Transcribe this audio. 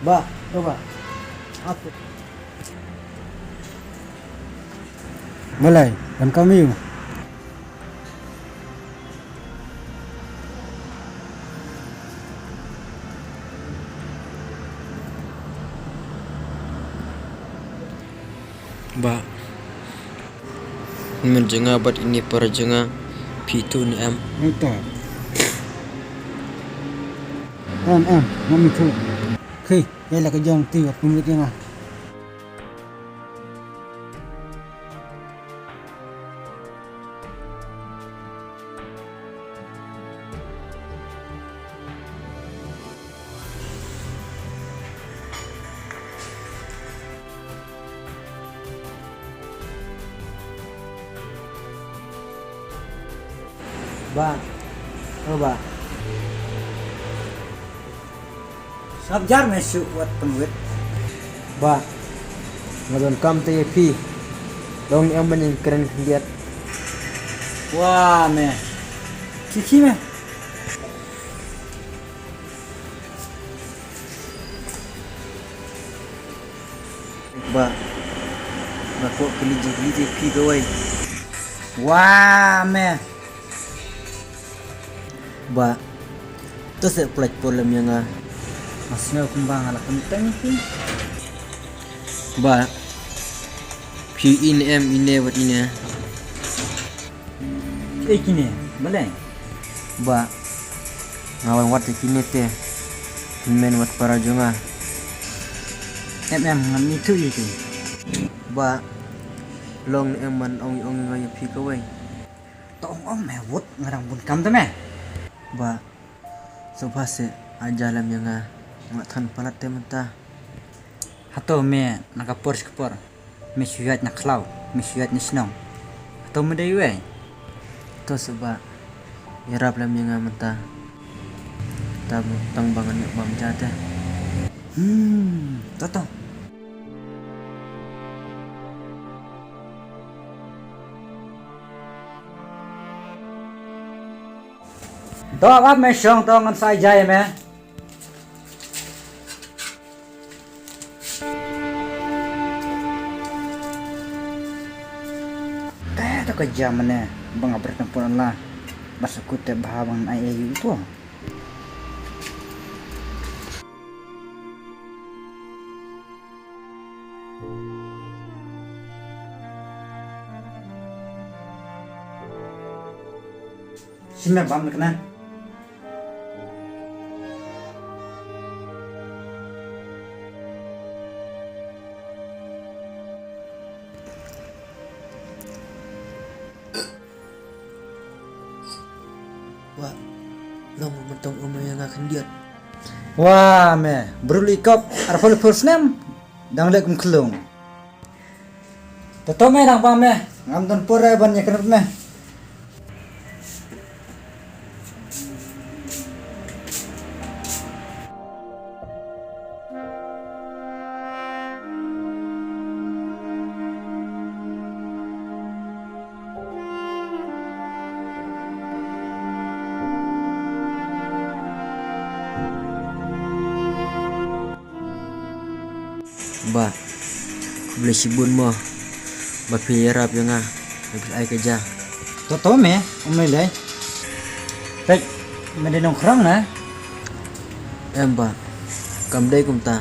Ba, coba. Apa? Mulai, dan kami. Ba, menjengah bat ini para jengah pitu ni am. Itu. Mami tu. Khi, đây là cái dòng tiêu của người kia mà. Ba, ba. Sabjar mesuk buat penguit. Ba, ngadon kam te pi. Dong am ban keren lihat. Wah, me. Kiki me. Ba, kok keliji pi gawai. Wah, me. Ba, tu se plek problem yang Masnya kembang ala kenteng sih. ba pi in am ine wat ine. Kini, boleh. Ba, ngawan wat kini te. Men wat para jonga. Ngam itu itu. Ba, long em man ong ngai pi gawai. Tong om mewut ngarang bun kam tu me. Ba, subhase ajalam yang ngathan palat te mentah. Hato me nakapor skapor. Me syuat nak klau, me syuat ni senong. Hato me dai we. To sebab irap lam yang mentah. Tamu tang bangan nek bam jata. Toto. To apa me syong to ngam sai jai me. Kaya kerja mana bang bertempur lah masuk kute bahawan ayah itu. Sini bang kena. Wah, long mentong umay yang akan lihat. Wah me berulikop arfol persnem dang lek kelung. Toto me dang bang me ngam don pore banyak kenapa me. Ba, boleh sibun mo. Ba pirap yang habis ai kerja. Toto me umilai. Tek mendenong kerang na. Em ba, kam dai kum ta.